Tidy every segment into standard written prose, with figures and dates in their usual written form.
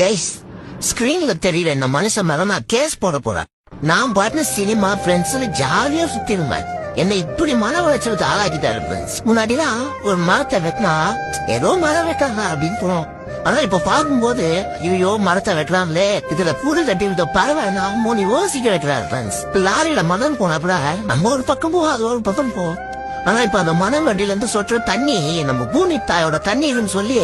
Guys, ஸ்கிரீன்ல தெரியல இந்த மனுஷன் மேல நான் கேஸ் போட போறேன். நான் பாட்டு சினிமா ஃப்ரெண்ட்ஸ் ஜாலியா சுத்தி இருந்தேன். என்னை இப்படி மன உளைச்சலுக்கு ஆளாக்கிட்டாரு ஃப்ரெண்ட்ஸ். முன்னாடிலாம் ஒரு மரத்தை வெட்டினா ஏதோ மரம் வெட்டாங்க அப்படின்னு போனோம். ஆனா இப்ப பாக்கும்போது ஐயோ மரத்தை வெட்டுறாங்களே, இதுல பூரி கட்டி விட்ட பரவாயில்ல மூணு யோசிக்க வைக்கிறாரு ஃப்ரெண்ட்ஸ். லாரியில மணல் போனப்பட நம்ம ஒரு பக்கம் போ அது ஒரு பக்கம் போ. ஆனா இப்ப அந்த மணல் வண்டியில இருந்து சொற்ற தண்ணி நம்ம பூமி தாயோட தண்ணீர்னு சொல்லி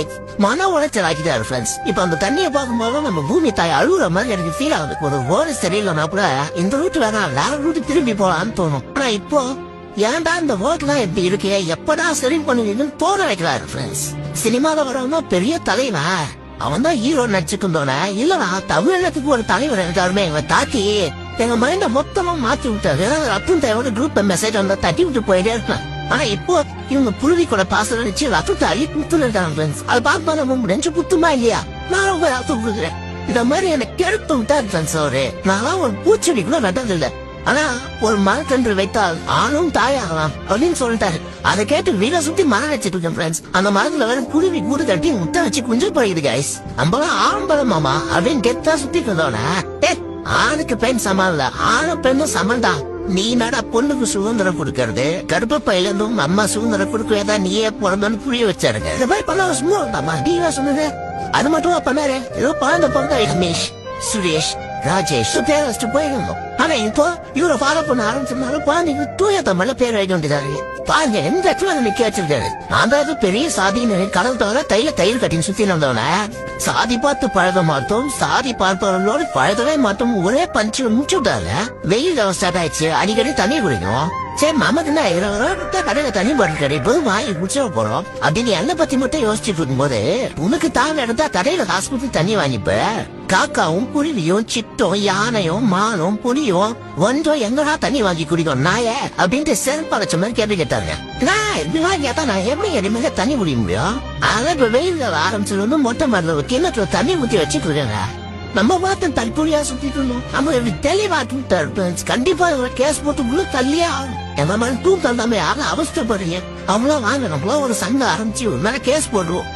மன உளைச்சல் ஆக்கிட்டாரு ஃப்ரெண்ட்ஸ். இப்ப அந்த தண்ணியை பார்க்கும்போது நம்ம பூமி தாய் அழுகுற மாதிரி எனக்கு ஃபீல் ஆகுது. ஒரு ரோடு சரியில்லைன்னா கூட இந்த ரூட் வேணாம் வேற ரூட் திரும்பி போலான்னு தோணும். ஆனா இப்போ ஏன்டா இந்த ரோட்லாம் எப்படி இருக்கு, எப்படா சரி பண்ணுவீங்கன்னு தோண வைக்கிறாரு ஃப்ரெண்ட்ஸ். சினிமால வரவனா பெரிய தலைவன், அவன் தான் ஹீரோ நடிச்சுக்கிட்டோன இல்லனா தமிழகத்துக்கு ஒரு தலைவர் இருக்காருமே இவன் தாக்கி எங்க மைண்ட மொத்தமா மாத்தி விட்டாரு. ரத்தம் தேவையோட குரூப் மெசேஜ் வந்தா தட்டி விட்டு போயிட்டே இருக்கலாம். ஆனா இப்போ இவங்க புழுதி கூட பாசம் வச்சு ரத்தத்தை அழி குத்துன்னு இருக்காங்க ஃப்ரெண்ட்ஸ். அது பார்த்து நம்ம நெஞ்சு குத்துமா இல்லையா, நான் ரொம்ப ரத்தம் கொடுக்குறேன். இந்த மாதிரி எனக்கு கெடுத்து விட்டாரு ஃப்ரெண்ட்ஸ். அவரு நான் ஒரு பூச்செடி கூட வெட்டது இல்ல, ஆனா ஒரு மரக்கன்று வைத்தால் ஆணும் தாயாகலாம் அப்படின்னு சொல்லிட்டாரு. அதை கேட்டு வீட சுத்தி மரம் வச்சுட்டு இருக்கேன் ஃப்ரெண்ட்ஸ். அந்த மரத்துல வேற குருவி கூடு கட்டி முட்டை வச்சு குஞ்சு போயிடுது கைஸ். நம்மளாம் ஆம்பளம் மாமா அப்படின்னு கெத்தா சுத்தி இருந்தோட ஆணுக்கு பெண் சமம் இல்ல, ஆணு பெண்ணும் சமம் தான். நீ நட பொண்ணுக்கு சுதந்திரம் கொடுக்கறது, கர்ப்பப்பையில இருந்தும் அம்மா சுதந்திரம் கொடுக்கறதா நீயே பிறந்தோன்னு புரிய வச்சாருங்க. இந்த மாதிரி பண்ண சும்மா இருந்தாமா நீவா சொன்னது? அது மட்டும் பண்ணாரு. ஏதோ குழந்தை பிறந்த ரமேஷ், சுரேஷ், ராஜேஷ் பேர் வச்சுட்டு போயிருந்தோம். ஆனா இப்போ இவரை ஃபாலோ பண்ண ஆரம்பிச்சதுனால குழந்தைக்கு தூய தமிழ்ல பேர் வைக்க வேண்டியதாரு. பாருங்க எந்த இடத்துல நிக்க வச்சிருக்காரு. நான் தான் பெரிய சாதின்னு கடல் தவிர தையில தயிர் கட்டின்னு சுத்தி இருந்தவன சாதி பார்த்து பழக மாட்டோம், சாதி பார்ப்பவர்களோடு பழகவே மாட்டோம் ஒரே பஞ்சு முடிச்சு விட்டாங்க. வெயில் ஸ்டார்ட் ஆயிடுச்சு, அடிக்கடி தண்ணி குடிக்கும். சரி நமக்கு என்ன 20 ரூபா கடையில தண்ணி பாட்டில் கிடையாது வாங்கி குடிச்ச போறோம் அப்படின்னு என்ன பத்தி மட்டும் யோசிச்சுட்டு இருக்கும்போது உனக்கு தாங்க எடுத்தா கடையில காசு கொடுத்து தண்ணி வாங்கிப்ப. காக்காவும் குருவியும் சிட்டும் யானையும் மானும் புலியும் ஒன்றும் எங்கடா தண்ணி வாங்கி குடிக்கும் நாய அப்படின்ட்டு செருப்பா வச்ச மாதிரி கேள்வி கேட்டாங்க. நான் இப்படி வாங்கி கேட்டா நான் எப்படி எளிமையில தண்ணி குடிக்க முடியும்? அதான் இப்ப வெயில் ஆரம்பிச்சது வந்து மொட்டை மருந்து ஒரு கிணத்துல தண்ணி ஊத்தி வச்சுட்டு இருக்காங்க. நம்ம பார்த்து தற்பொழியா சுத்திட்டு இருந்தோம். நம்ம எப்படி தெளிவாட்டு கண்டிப்பா கேஸ் போட்டு உள்ள தள்ளியே ஆகும். எந்த மாதிரி தூக்கம் தந்தாமே ஆக அவஸ்தப்படுறீங்க. அவ்வளவு வாங்க நம்மள ஒரு சங்கம் ஆரம்பிச்சு ஒரு மேல கேஸ் போடுவோம்.